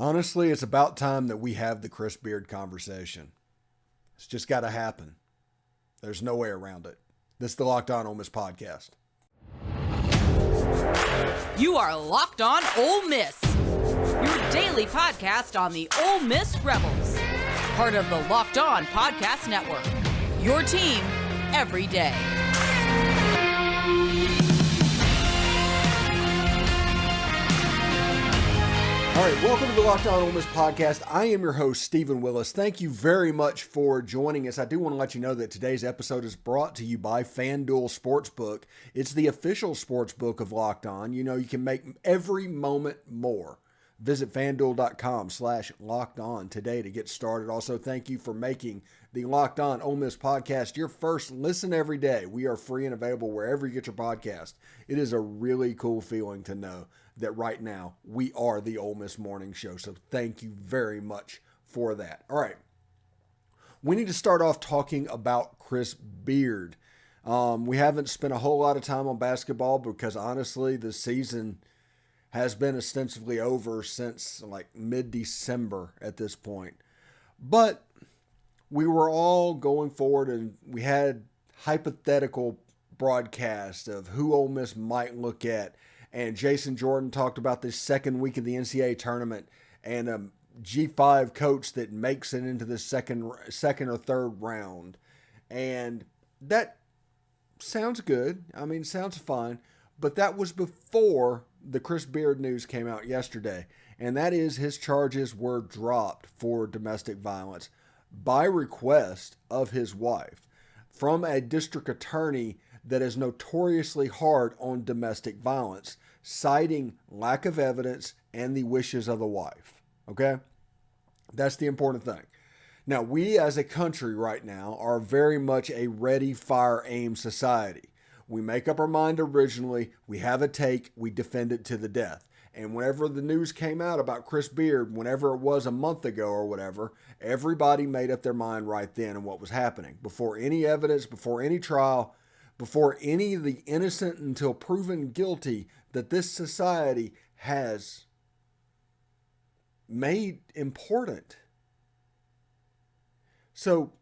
Honestly, it's about time that we have the Chris Beard conversation. It's just got to happen. There's no way around it. This is the Locked On Ole Miss Podcast. You are Locked On Ole Miss, your daily podcast on the Ole Miss Rebels, part of the Locked On Podcast Network, your team every day. All right, welcome to the Locked On Ole Miss Podcast. I am your host, Stephen Willis. Thank you very much for joining us. I do want to let you know that today's episode is brought to you by FanDuel Sportsbook. It's the official sportsbook of Locked On. You know, you can make every moment more. Visit FanDuel.com/LockedOn today to get started. Also, thank you for making the Locked On Ole Miss Podcast your first listen every day. We are free and available wherever you get your podcast. It is a really cool feeling to know that right now we are the Ole Miss Morning Show. So thank you very much for that. All right. We need to start off talking about Chris Beard. We haven't spent a whole lot of time on basketball because honestly, the season has been ostensibly over since like mid-December at this point. But we were all going forward and we had hypothetical broadcasts of who Ole Miss might look at. And Jason Jordan talked about this second week of the NCAA tournament and a G5 coach that makes it into the second or third round. And that sounds good. I mean, sounds fine. But that was before the Chris Beard news came out yesterday. And that is his charges were dropped for domestic violence by request of his wife from a district attorney that is notoriously hard on domestic violence, citing lack of evidence and the wishes of the wife. Okay? That's the important thing. Now, we as a country right now are very much a ready, fire, aim society. We make up our mind originally, we have a take, we defend it to the death. And whenever the news came out about Chris Beard, whenever it was a month ago or whatever, everybody made up their mind right then on what was happening. Before any evidence, before any trial, before any of the innocent until proven guilty that this society has made important. So,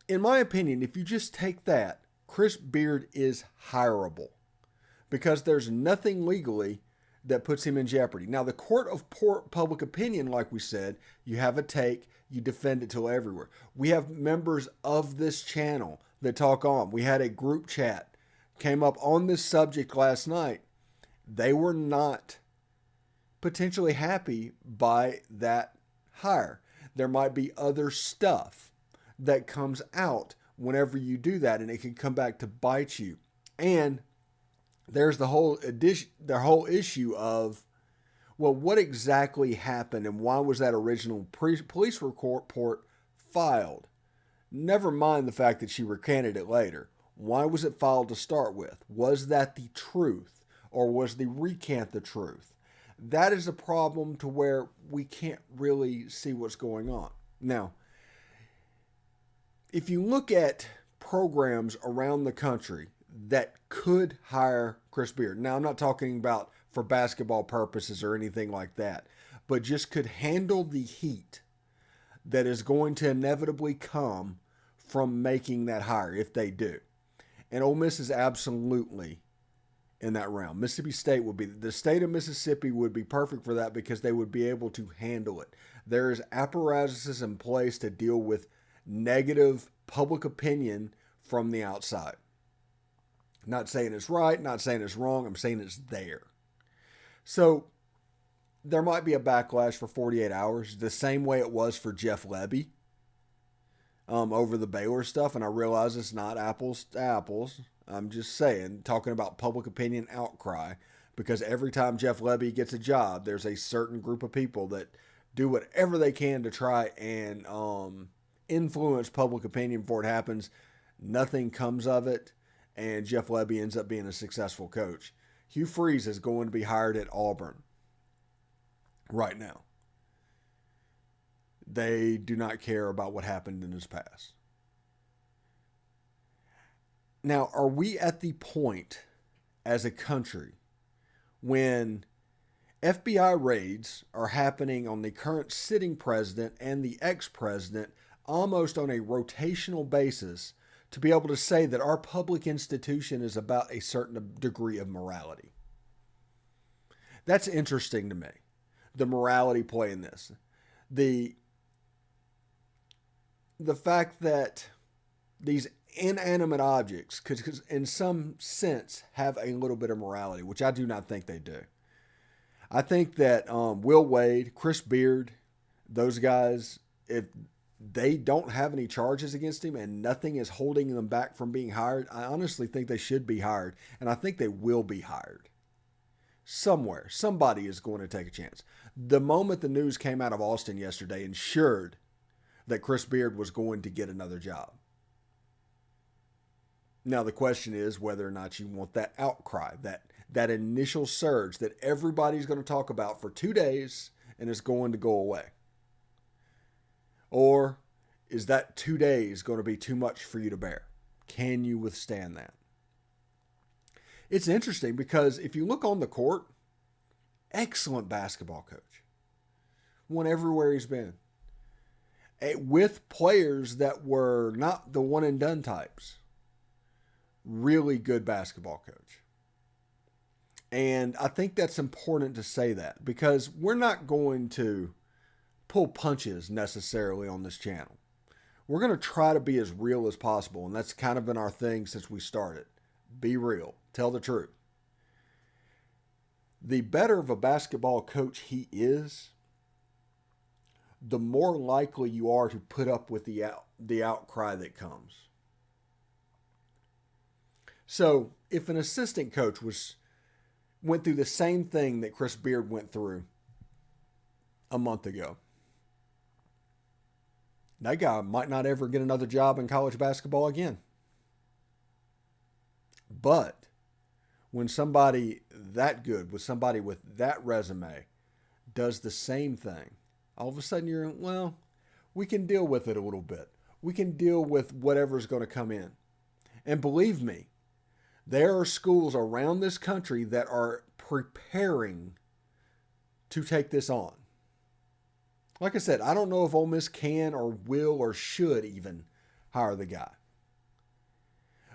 in my opinion, if you just take that, Chris Beard is hireable because there's nothing legally that puts him in jeopardy. Now, the court of public opinion, like we said, you have a take, you defend it till everywhere. We have members of this channel that talk on. We had a group chat, came up on this subject last night. They were not potentially happy by that hire. There might be other stuff that comes out whenever you do that, and it can come back to bite you. And there's the whole issue of, well, what exactly happened and why was that original police report filed? Never mind the fact that she recanted it later. Why was it filed to start with? Was that the truth or was the recant the truth? That is a problem to where we can't really see what's going on. Now, if you look at programs around the country that could hire Chris Beard. Now, I'm not talking about for basketball purposes or anything like that, but just could handle the heat that is going to inevitably come from making that hire if they do. And Ole Miss is absolutely in that realm. Mississippi State would be, the state of Mississippi would be perfect for that because they would be able to handle it. There is apparatuses in place to deal with negative public opinion from the outside. Not saying it's right, not saying it's wrong, I'm saying it's there. So there might be a backlash for 48 hours, the same way it was for Jeff Lebby over the Baylor stuff. And I realize it's not apples to apples. I'm just saying, talking about public opinion outcry, because every time Jeff Lebby gets a job, there's a certain group of people that do whatever they can to try and influence public opinion before it happens. Nothing comes of it, and Jeff Lebby ends up being a successful coach. Hugh Freeze is going to be hired at Auburn right now. They do not care about what happened in his past. Now, are we at the point as a country when FBI raids are happening on the current sitting president and the ex-president almost on a rotational basis to be able to say that our public institution is about a certain degree of morality. That's interesting to me. The morality play in this. The fact that these inanimate objects could, in some sense, have a little bit of morality, which I do not think they do. I think that Will Wade, Chris Beard, those guys, if they don't have any charges against him and nothing is holding them back from being hired, I honestly think they should be hired, and I think they will be hired. Somewhere, somebody is going to take a chance. The moment the news came out of Austin yesterday ensured that Chris Beard was going to get another job. Now the question is whether or not you want that outcry, that initial surge that everybody's going to talk about for 2 days and it's going to go away. Or is that 2 days going to be too much for you to bear? Can you withstand that? It's interesting because if you look on the court, excellent basketball coach. Won everywhere he's been. With players that were not the one and done types. Really good basketball coach. And I think that's important to say that because we're not going to pull punches necessarily on this channel. We're going to try to be as real as possible, and that's kind of been our thing since we started. Be real. Tell the truth. The better of a basketball coach he is, the more likely you are to put up with the outcry that comes. So if an assistant coach went through the same thing that Chris Beard went through a month ago, that guy might not ever get another job in college basketball again. But when somebody that good, with somebody with that resume, does the same thing, all of a sudden we can deal with it a little bit. We can deal with whatever's going to come in. And believe me, there are schools around this country that are preparing to take this on. Like I said, I don't know if Ole Miss can or will or should even hire the guy.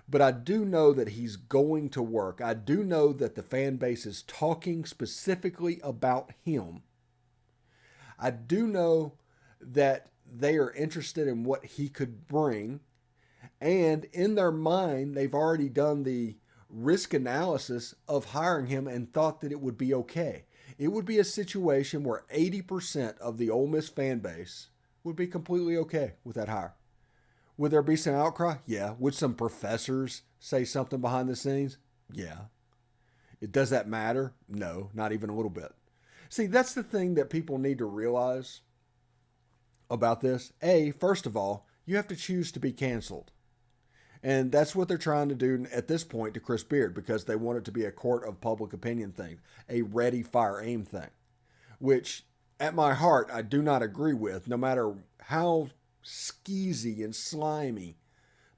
But I do know that he's going to work. I do know that the fan base is talking specifically about him. I do know that they are interested in what he could bring. And in their mind, they've already done the risk analysis of hiring him and thought that it would be okay. It would be a situation where 80% of the Ole Miss fan base would be completely okay with that hire. Would there be some outcry? Yeah. Would some professors say something behind the scenes? Yeah. Does that matter? No, not even a little bit. See, that's the thing that people need to realize about this. First of all, you have to choose to be canceled. And that's what they're trying to do at this point to Chris Beard because they want it to be a court of public opinion thing, a ready, fire, aim thing, which at my heart I do not agree with, no matter how skeezy and slimy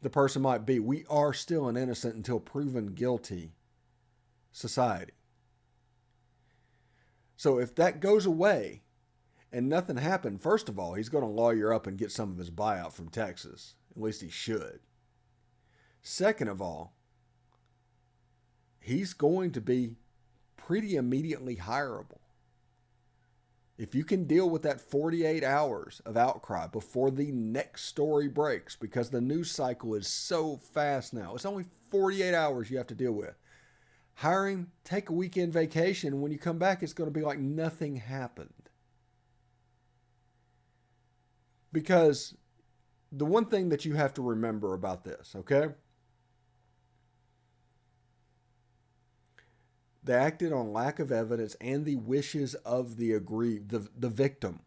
the person might be. We are still an innocent until proven guilty society. So if that goes away and nothing happened, first of all, he's going to lawyer up and get some of his buyout from Texas. At least he should. Second of all, he's going to be pretty immediately hireable. If you can deal with that 48 hours of outcry before the next story breaks, because the news cycle is so fast now, it's only 48 hours you have to deal with. Hire him, take a weekend vacation, and when you come back, it's going to be like nothing happened. Because the one thing that you have to remember about this, okay? They acted on lack of evidence and the wishes of the victim.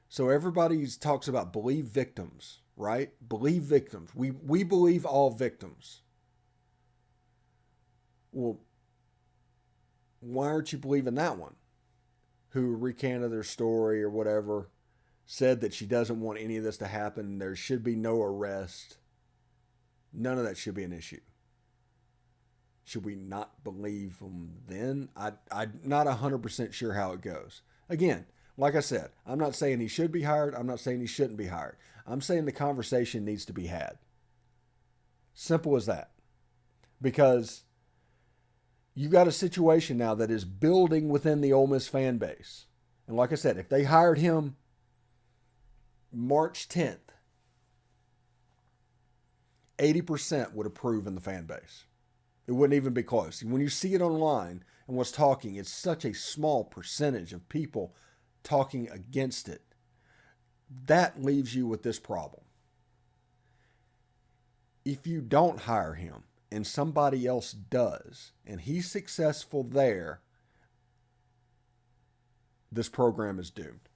So everybody talks about believe victims, right? Believe victims. We believe all victims. Well, why aren't you believing that one? Who recanted their story or whatever, said that she doesn't want any of this to happen. There should be no arrest. None of that should be an issue. Should we not believe them then? I'm not 100% sure how it goes. Again, like I said, I'm not saying he should be hired. I'm not saying he shouldn't be hired. I'm saying the conversation needs to be had. Simple as that. Because you've got a situation now that is building within the Ole Miss fan base. And like I said, if they hired him March 10th, 80% would approve in the fan base. It wouldn't even be close. When you see it online and what's talking, it's such a small percentage of people talking against it. That leaves you with this problem. If you don't hire him and somebody else does, and he's successful there, this program is doomed.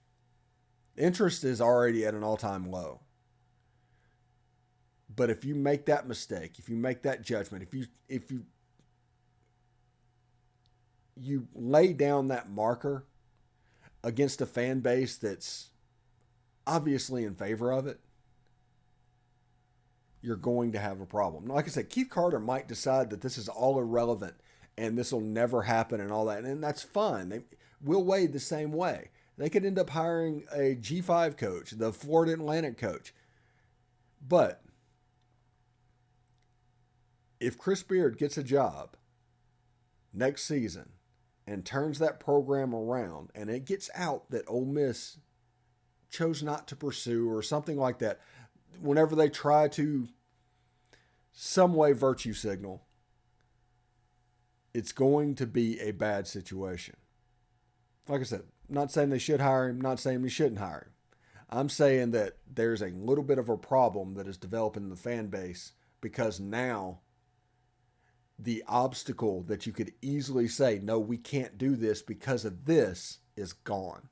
Interest is already at an all-time low. But if you make that mistake, if you make that judgment, if you lay down that marker against a fan base that's obviously in favor of it, you're going to have a problem. Like I said, Keith Carter might decide that this is all irrelevant and this will never happen and all that, and that's fine. Will Wade the same way. They could end up hiring a G5 coach, the Florida Atlantic coach. But if Chris Beard gets a job next season and turns that program around and it gets out that Ole Miss chose not to pursue or something like that, whenever they try to some way virtue signal, it's going to be a bad situation. Like I said, not saying they should hire him, not saying we shouldn't hire him. I'm saying that there's a little bit of a problem that is developing in the fan base because now the obstacle that you could easily say, no, we can't do this because of this, is gone.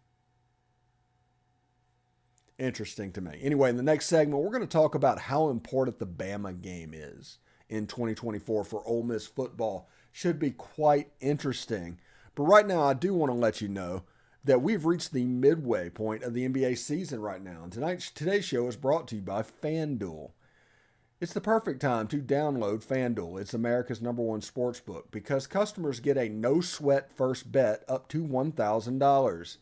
Interesting to me. Anyway, in the next segment, we're going to talk about how important the Bama game is in 2024 for Ole Miss football. Should be quite interesting. But right now, I do want to let you know that we've reached the midway point of the NBA season right now. And today's show is brought to you by FanDuel. It's the perfect time to download FanDuel. It's America's #1 sportsbook because customers get a no-sweat first bet up to $1,000.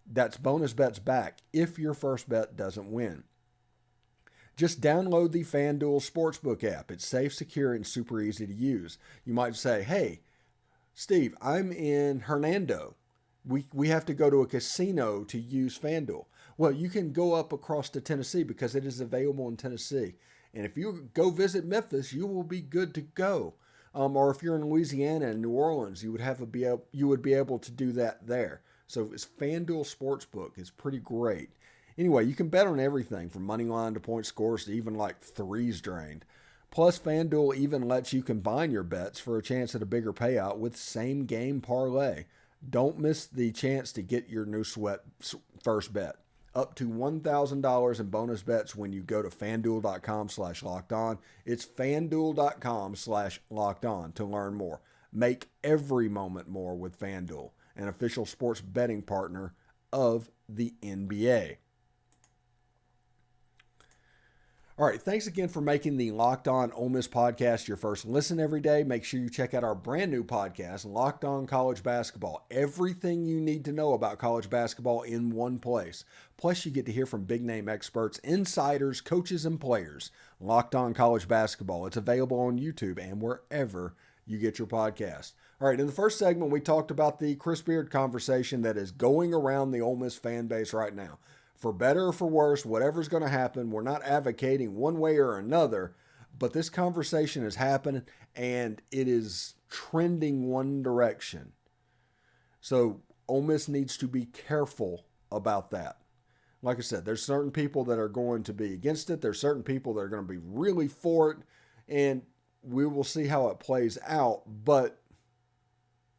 That's bonus bets back if your first bet doesn't win. Just download the FanDuel Sportsbook app. It's safe, secure, and super easy to use. You might say, hey, Steve, I'm in Hernando. We have to go to a casino to use FanDuel. Well, you can go up across to Tennessee because it is available in Tennessee. And if you go visit Memphis, you will be good to go. Or if you're in Louisiana and New Orleans, you would be able to do that there. So it's FanDuel Sportsbook. It's pretty great. Anyway, you can bet on everything from money line to point scores to even like threes drained. Plus, FanDuel even lets you combine your bets for a chance at a bigger payout with same game parlay. Don't miss the chance to get your no sweat first bet. Up to $1,000 in bonus bets when you go to FanDuel.com/lockedon. It's FanDuel.com/lockedon to learn more. Make every moment more with FanDuel, an official sports betting partner of the NBA. All right, thanks again for making the Locked On Ole Miss podcast your first listen every day. Make sure you check out our brand new podcast, Locked On College Basketball. Everything you need to know about college basketball in one place. Plus, you get to hear from big-name experts, insiders, coaches, and players. Locked On College Basketball. It's available on YouTube and wherever you get your podcast. All right, in the first segment, we talked about the Chris Beard conversation that is going around the Ole Miss fan base right now. For better or for worse, whatever's going to happen, we're not advocating one way or another, but this conversation is happening and it is trending one direction. So Ole Miss needs to be careful about that. Like I said, there's certain people that are going to be against it. There's certain people that are going to be really for it, and we will see how it plays out, but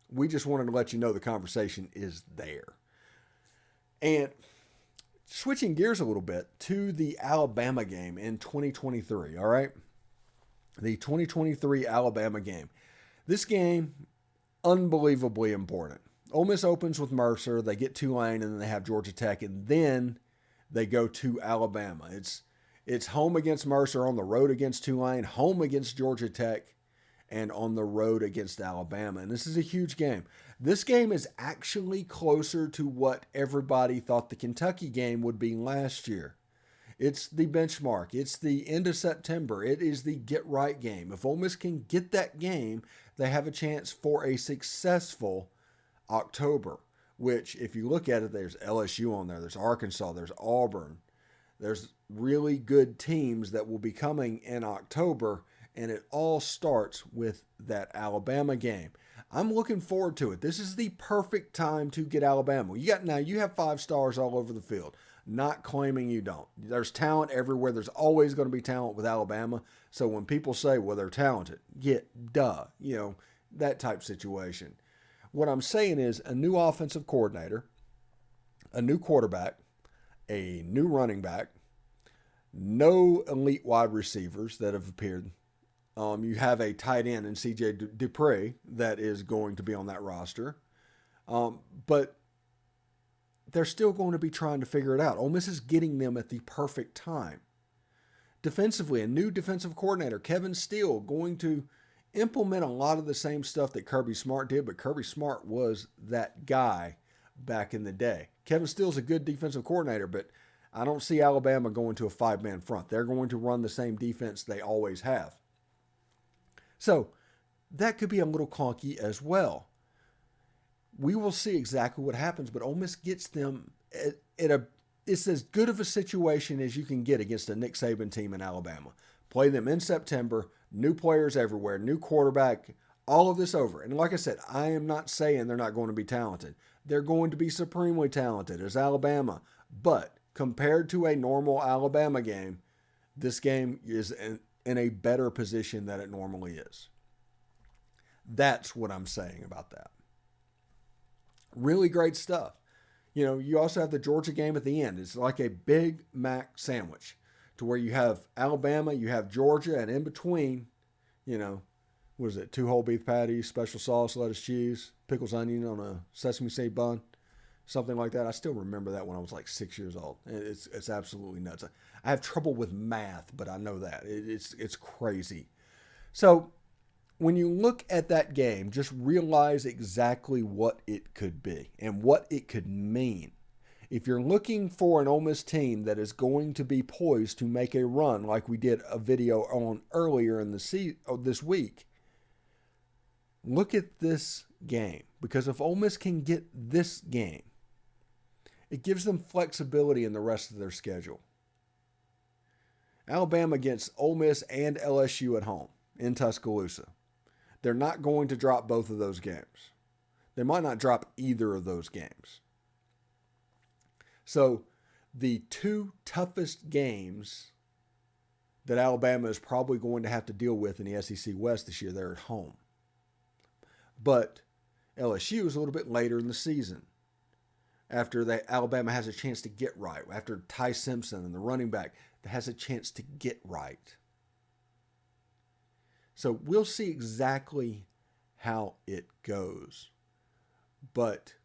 we just wanted to let you know the conversation is there. And switching gears a little bit to the Alabama game in 2023, all right? The 2023 Alabama game. This game, unbelievably important. Ole Miss opens with Mercer, they get Tulane, and then they have Georgia Tech, and then they go to Alabama. It's home against Mercer, on the road against Tulane, home against Georgia Tech, and on the road against Alabama. And this is a huge game. This game is actually closer to what everybody thought the Kentucky game would be last year. It's the benchmark. It's the end of September. It is the get-right game. If Ole Miss can get that game, they have a chance for a successful October, which, if you look at it, there's LSU on there. There's Arkansas. There's Auburn. There's really good teams that will be coming in October, and it all starts with that Alabama game. I'm looking forward to it. This is the perfect time to get Alabama. You have 5 stars all over the field. Not claiming you don't. There's talent everywhere. There's always going to be talent with Alabama. So when people say, well, they're talented, that type situation. What I'm saying is a new offensive coordinator, a new quarterback, a new running back, no elite wide receivers that have appeared. You have a tight end in C.J. Dupree that is going to be on that roster. But they're still going to be trying to figure it out. Ole Miss is getting them at the perfect time. Defensively, a new defensive coordinator, Kevin Steele, going to implement a lot of the same stuff that Kirby Smart did, but Kirby Smart was that guy back in the day. Kevin Steele's a good defensive coordinator, but I don't see Alabama going to a 5-man front. They're going to run the same defense they always have. So that could be a little clunky as well. We will see exactly what happens, but Ole Miss gets them it's as good of a situation as you can get against a Nick Saban team in Alabama. Play them in September, new players everywhere, new quarterback, all of this over. And like I said, I am not saying they're not going to be talented. They're going to be supremely talented as Alabama. But compared to a normal Alabama game, this game is in a better position than it normally is. That's what I'm saying about that. Really great stuff. You also have the Georgia game at the end. It's like a Big Mac sandwich to where you have Alabama, you have Georgia, and in between, what is it? 2 whole beef patties, special sauce, lettuce, cheese, pickles, onion on a sesame seed bun, something like that. I still remember that when I was like 6 years old. It's absolutely nuts. I have trouble with math, but I know that. It's crazy. So when you look at that game, just realize exactly what it could be and what it could mean. If you're looking for an Ole Miss team that is going to be poised to make a run like we did a video on earlier in this week, look at this game. Because if Ole Miss can get this game, it gives them flexibility in the rest of their schedule. Alabama against Ole Miss and LSU at home in Tuscaloosa. They're not going to drop both of those games. They might not drop either of those games. So the 2 toughest games that Alabama is probably going to have to deal with in the SEC West this year, they're at home. But LSU is a little bit later in the season. After Alabama has a chance to get right. After Ty Simpson and the running back that has a chance to get right. So we'll see exactly how it goes. But,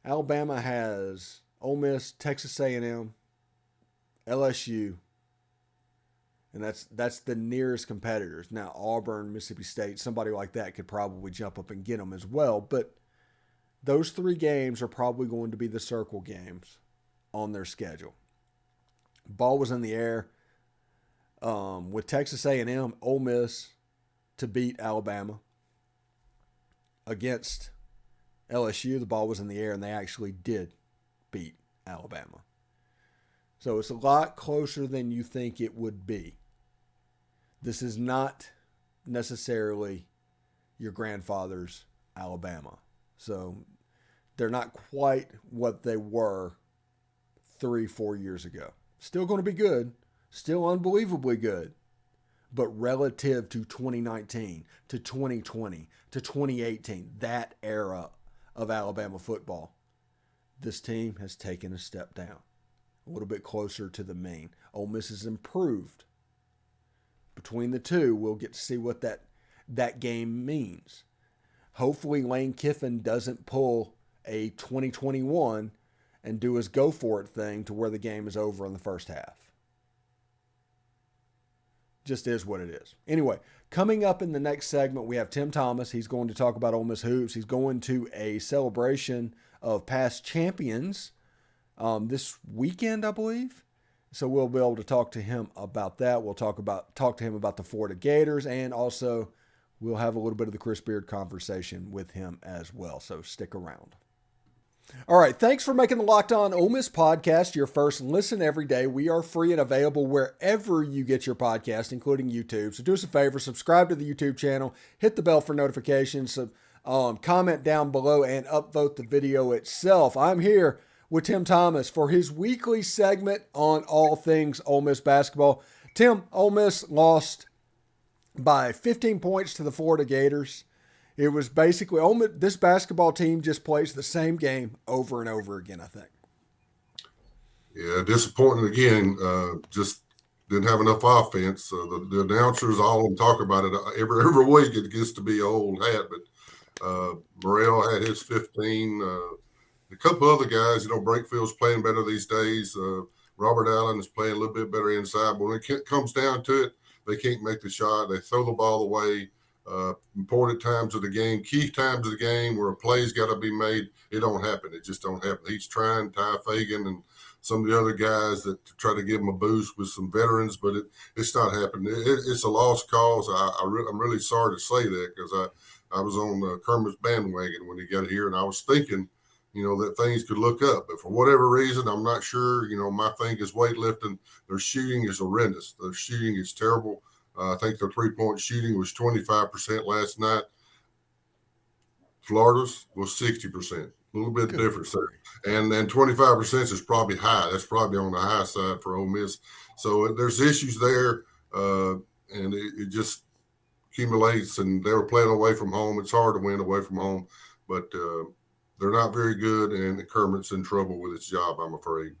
Alabama has Ole Miss, Texas A&M, LSU, and that's the nearest competitors. Now, Auburn, Mississippi State, somebody like that could probably jump up and get them as well. But those 3 games are probably going to be the circle games on their schedule. Ball was in the air. With Texas A&M, Ole Miss to beat Alabama. Against LSU, the ball was in the air, and they actually did beat Alabama. So it's a lot closer than you think it would be. This is not necessarily your grandfather's Alabama. So they're not quite what they were 3-4 years ago. Still going to be good. Still unbelievably good. But relative to 2019, to 2020, to 2018, that era of Alabama football, this team has taken a step down. A little bit closer to the mean. Ole Miss has improved. Between the two, we'll get to see what that game means. Hopefully Lane Kiffin doesn't pull a 2021 and do his go for it thing to where the game is over in the first half. just is what it is. Anyway, coming up in the next segment, we have Tim Thomas. He's going to talk about Ole Miss hoops. He's going to a celebration of past champions this weekend, I believe. So we'll be able to talk to him about that. We'll talk to him about the Florida Gators, and also we'll have a little bit of the Chris Beard conversation with him as well. So stick around. All right, thanks for making the Locked On Ole Miss podcast your first listen every day. We are free and available wherever you get your podcast, including YouTube. So do us a favor, subscribe to the YouTube channel, hit the bell for notifications, comment down below, and upvote the video itself. I'm here with Tim Thomas for his weekly segment on all things Ole Miss basketball. Tim, Ole Miss lost by 15 points to the Florida Gators. It was basically, this basketball team just plays the same game over and over again, I think. Yeah, disappointing again. Just didn't have enough offense. The announcers all talk about it every week. It gets to be an old hat, but Morrell had his 15. A couple other guys, Breakfield's playing better these days. Robert Allen is playing a little bit better inside. But when it comes down to it, they can't make the shot. They throw the ball away. Important times of the game, key times of the game where a play's got to be made, it don't happen. It just don't happen. He's trying, Ty Fagan and some of the other guys that try to give him a boost with some veterans, but it's not happening. It's a lost cause. I'm really sorry to say that because I was on Kermit's bandwagon when he got here, and I was thinking, that things could look up. But for whatever reason, I'm not sure. My thing is weightlifting. Their shooting is horrendous. Their shooting is terrible. I think their three-point shooting was 25% last night. Florida's was 60%. A little bit different there. And then 25% is probably high. That's probably on the high side for Ole Miss. So there's issues there, and it just accumulates. And they were playing away from home. It's hard to win away from home. But they're not very good, and Kermit's in trouble with his job, I'm afraid.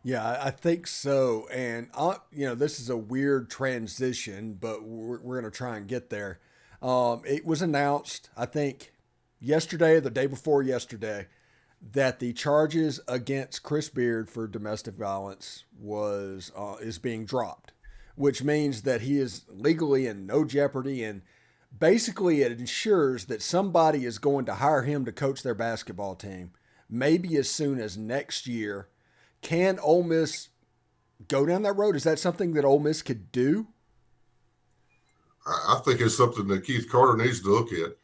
Yeah, I think so. And, this is a weird transition, but we're going to try and get there. It was announced, I think, yesterday, the day before yesterday, that the charges against Chris Beard for domestic violence is being dropped, which means that he is legally in no jeopardy. And basically it ensures that somebody is going to hire him to coach their basketball team, maybe as soon as next year. Can Ole Miss go down that road? Is that something that Ole Miss could do? I think it's something that Keith Carter needs to look at.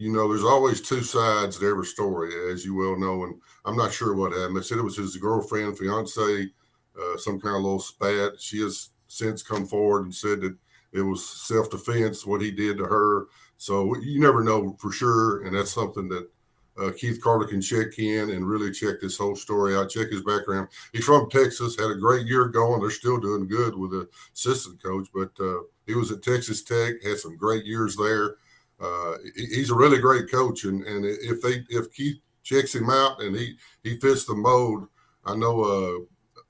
There's always two sides to every story, as you well know, and I'm not sure what happened. They said it was his girlfriend, fiance, some kind of little spat. She has since come forward and said that it was self-defense, what he did to her. So you never know for sure, and that's something that Keith Carter can check in and really check this whole story out, check his background. He's from Texas, had a great year going. They're still doing good with the assistant coach, but he was at Texas Tech, had some great years there. He's a really great coach, and if Keith checks him out and he fits the mold, I know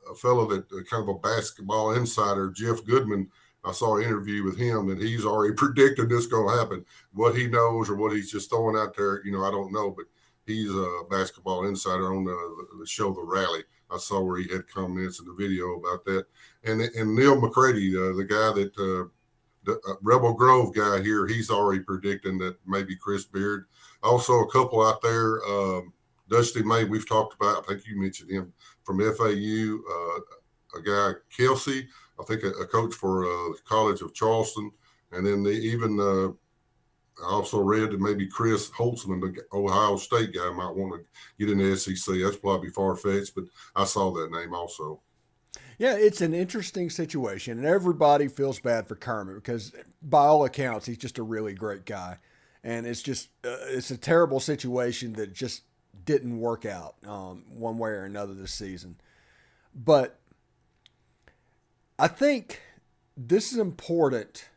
a fellow that kind of a basketball insider, Jeff Goodman. I saw an interview with him, and he's already predicted this going to happen. What he knows or what he's just throwing out there, I don't know, but he's a basketball insider on the show The Rally. I saw where he had comments in the video about that. And Neil McCready, the guy that the Rebel Grove guy here, he's already predicting that maybe Chris Beard. Also, a couple out there, Dusty May, we've talked about. I think you mentioned him from FAU. A guy, Kelsey, I think a coach for the College of Charleston. And then I also read that maybe Chris Holtzman, the Ohio State guy, might want to get in the SEC. That's probably far-fetched, but I saw that name also. Yeah, it's an interesting situation, and everybody feels bad for Kermit because by all accounts, he's just a really great guy. And it's just it's a terrible situation that just didn't work out one way or another this season. But I think this is important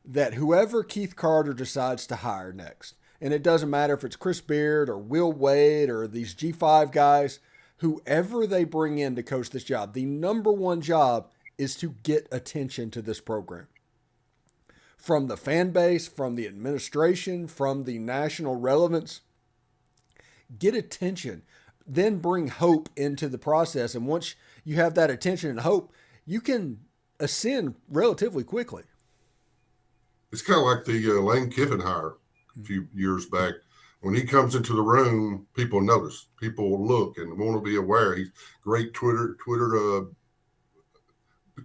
that whoever Keith Carter decides to hire next, and it doesn't matter if it's Chris Beard or Will Wade or these G5 guys, whoever they bring in to coach this job, the number one job is to get attention to this program. From the fan base, from the administration, from the national relevance, get attention, then bring hope into the process. And once you have that attention and hope, you can ascend relatively quickly. It's kind of like the Lane Kiffin hire a few years back. When he comes into the room, people notice, people look and want to be aware. He's great Twitter, a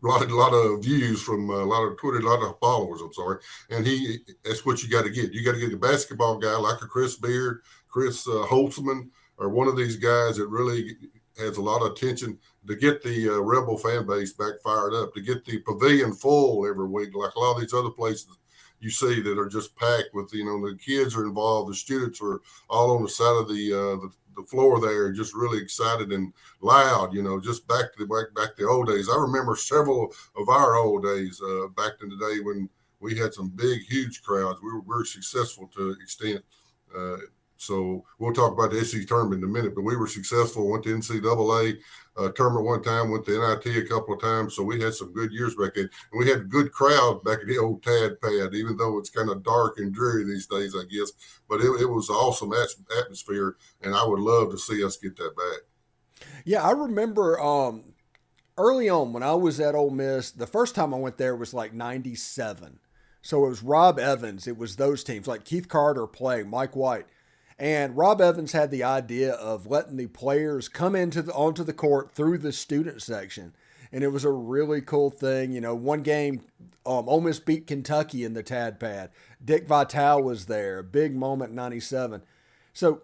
lot of views from a lot of Twitter, a lot of followers. I'm sorry, and that's what you got to get. You got to get a basketball guy like a Chris Beard, Chris Holtzman, or one of these guys that really has a lot of attention to get the Rebel fan base back fired up, to get the pavilion full every week, like a lot of these other places you see that are just packed with, the kids are involved, the students are all on the side of the floor there, just really excited and loud, just back to the old days. I remember several of our old days back in the day when we had some big, huge crowds. We were very successful to an extent. So we'll talk about the SEC tournament in a minute, but we were successful, went to NCAA tournament one time, went to NIT a couple of times. So we had some good years back then. And we had a good crowd back in the old Tad Pad, even though it's kind of dark and dreary these days, I guess. But it was an awesome atmosphere, and I would love to see us get that back. Yeah, I remember early on when I was at Ole Miss, the first time I went there was like 97. So it was Rob Evans. It was those teams, like Keith Carter playing, Mike White. And Rob Evans had the idea of letting the players come onto the court through the student section. And it was a really cool thing. One game, Ole Miss beat Kentucky in the Tad Pad. Dick Vitale was there, a big moment in 97. So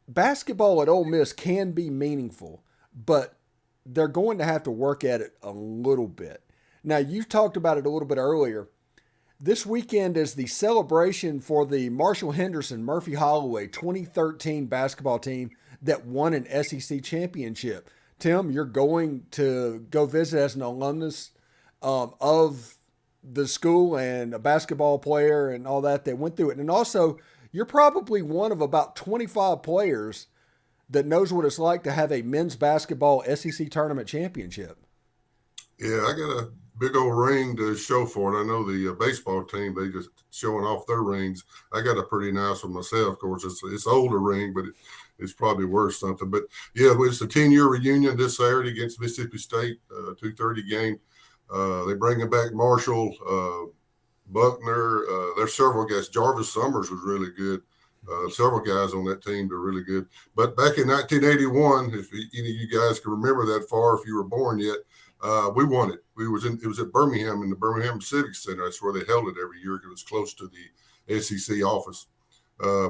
basketball at Ole Miss can be meaningful, but they're going to have to work at it a little bit. Now, you talked about it a little bit earlier. This weekend is the celebration for the Marshall Henderson Murphy Holloway 2013 basketball team that won an SEC championship. Tim, you're going to go visit as an alumnus of the school and a basketball player and all that went through it. And also, you're probably one of about 25 players that knows what it's like to have a men's basketball SEC tournament championship. Yeah, I got a big old ring to show for it. I know the baseball team, they just showing off their rings. I got a pretty nice one myself. Of course, it's older ring, but it's probably worth something. But yeah, it's a 10-year reunion this Saturday against Mississippi State, 2:30 game. They bring back Marshall, Buckner. There's several guys. Jarvis Summers was really good. Several guys on that team that are really good. But back in 1981, if any of you guys can remember that far, if you were born yet, we won it. It was at Birmingham in the Birmingham Civic Center. That's where they held it every year because it was close to the SEC office.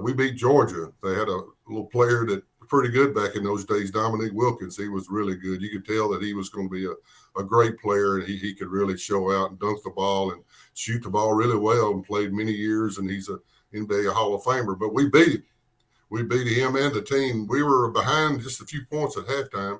We beat Georgia. They had a little player that was pretty good back in those days, Dominique Wilkins. He was really good. You could tell that he was going to be a great player, and he could really show out and dunk the ball and shoot the ball really well and played many years, and he's a NBA Hall of Famer. But we beat him. We beat him and the team. We were behind just a few points at halftime.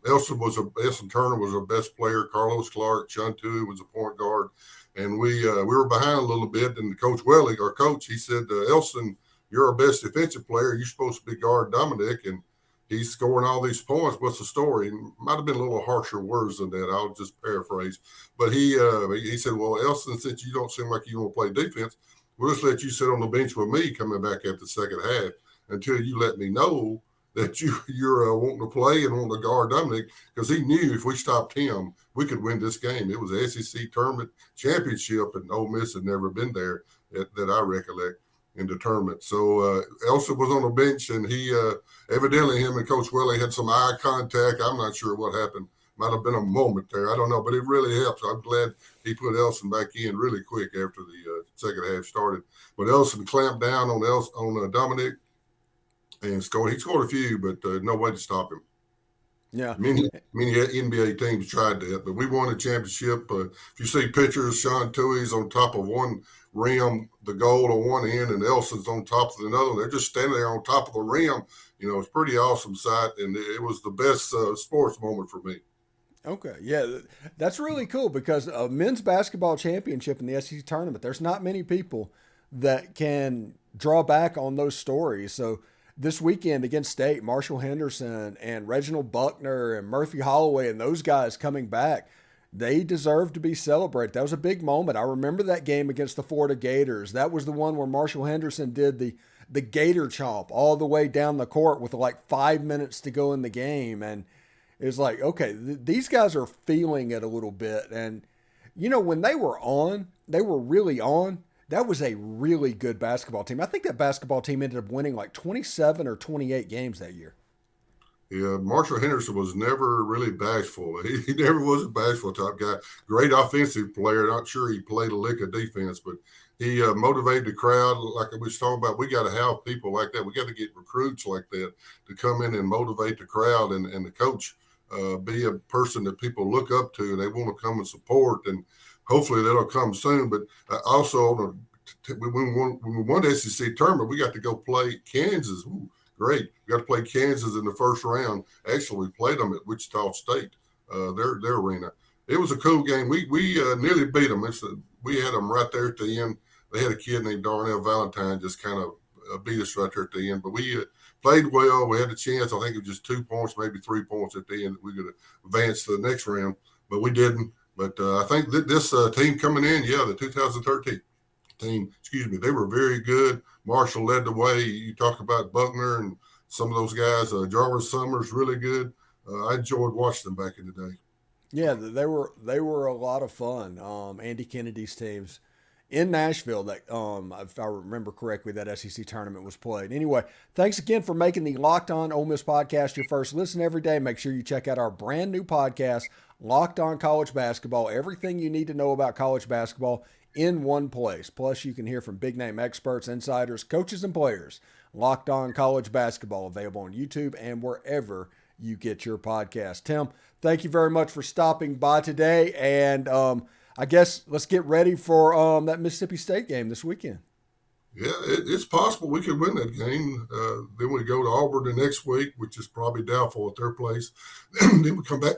Elson Turner was our best player. Carlos Clark, Sean Tui was a point guard, and we were behind a little bit. And Coach Welly, our coach, he said, "Elson, you're our best defensive player. You're supposed to be guard Dominic, and he's scoring all these points. What's the story?" And might have been a little harsher words than that. I'll just paraphrase. But he said, "Well, Elson, since you don't seem like you want to play defense, we'll just let you sit on the bench with me coming back at the second half until you let me know that you're wanting to play and wanting to guard Dominic," because he knew if we stopped him, we could win this game. It was an SEC tournament championship, and Ole Miss had never been there that I recollect in the tournament. So Elson was on the bench, and he evidently him and Coach Welly had some eye contact. I'm not sure what happened. Might have been a moment there. I don't know, but it really helps. I'm glad he put Elson back in really quick after the second half started. But Elson clamped down on Dominic and scored. He scored a few, but no way to stop him. Yeah. Many NBA teams tried that, but we won a championship. If you see pictures, Sean Tui's on top of one rim, the goal on one end, and Elson's on top of another. They're just standing there on top of the rim. It's a pretty awesome sight, and it was the best sports moment for me. Okay, yeah, that's really cool because a men's basketball championship in the SEC tournament, there's not many people that can draw back on those stories. So this weekend against State, Marshall Henderson and Reginald Buckner and Murphy Holloway and those guys coming back, they deserve to be celebrated. That was a big moment. I remember that game against the Florida Gators. That was the one where Marshall Henderson did the Gator chomp all the way down the court with like 5 minutes to go in the game. And It's like, okay, these guys are feeling it a little bit. And, when they were really on. That was a really good basketball team. I think that basketball team ended up winning like 27 or 28 games that year. Yeah, Marshall Henderson was never really bashful. He never was a bashful type guy. Great offensive player. Not sure he played a lick of defense, but he motivated the crowd. Like we was talking about, we got to have people like that. We got to get recruits like that to come in and motivate the crowd and the coach be a person that people look up to and they want to come and support. And hopefully that'll come soon. But also, when we won the SEC tournament, we got to go play Kansas. Ooh, great. We got to play Kansas in the first round. Actually, we played them at Wichita State, their arena. It was a cool game. We nearly beat them. We had them right there at the end. They had a kid named Darnell Valentine just kind of beat us right there at the end. But we played well. We had a chance. I think it was just 2 points, maybe 3 points at the end that we could advance to the next round. But we didn't. But I think that this team coming in, the 2013 team, they were very good. Marshall led the way. You talk about Buckner and some of those guys. Jarvis Summers, really good. I enjoyed watching them back in the day. Yeah, they were a lot of fun. Andy Kennedy's teams in Nashville that, if I remember correctly, that SEC tournament was played. Anyway, thanks again for making the Locked On Ole Miss podcast your first listen every day. Make sure you check out our brand new podcast, Locked On College Basketball. Everything you need to know about college basketball in one place. Plus, you can hear from big-name experts, insiders, coaches, and players. Locked On College Basketball, available on YouTube and wherever you get your podcast. Tim, thank you very much for stopping by today. And I guess let's get ready for that Mississippi State game this weekend. Yeah, it's possible we could win that game. Then we go to Auburn the next week, which is probably doubtful at their place. Then we come back.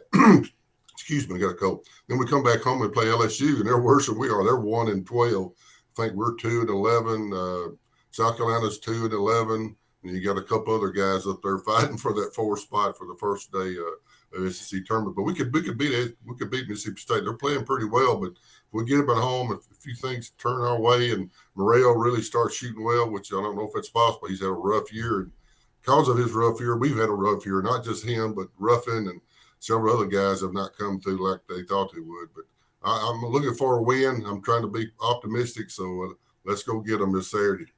Excuse me, I got a cold. Then we come back home and play LSU, and they're worse than we are. They're 1-12. I think we're 2-11. South Carolina's 2-11, and you got a couple other guys up there fighting for that 4th spot for the first day of SEC tournament. But we could beat Mississippi State. They're playing pretty well, but if we get them at home, if a few things turn our way, and Moreo really starts shooting well, which I don't know if it's possible. He's had a rough year, and because of his rough year, we've had a rough year. Not just him, but Ruffin and several other guys have not come through like they thought they would. But I'm looking for a win. I'm trying to be optimistic, so let's go get them this Saturday.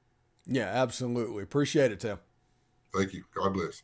Yeah, absolutely. Appreciate it, Tim. Thank you. God bless.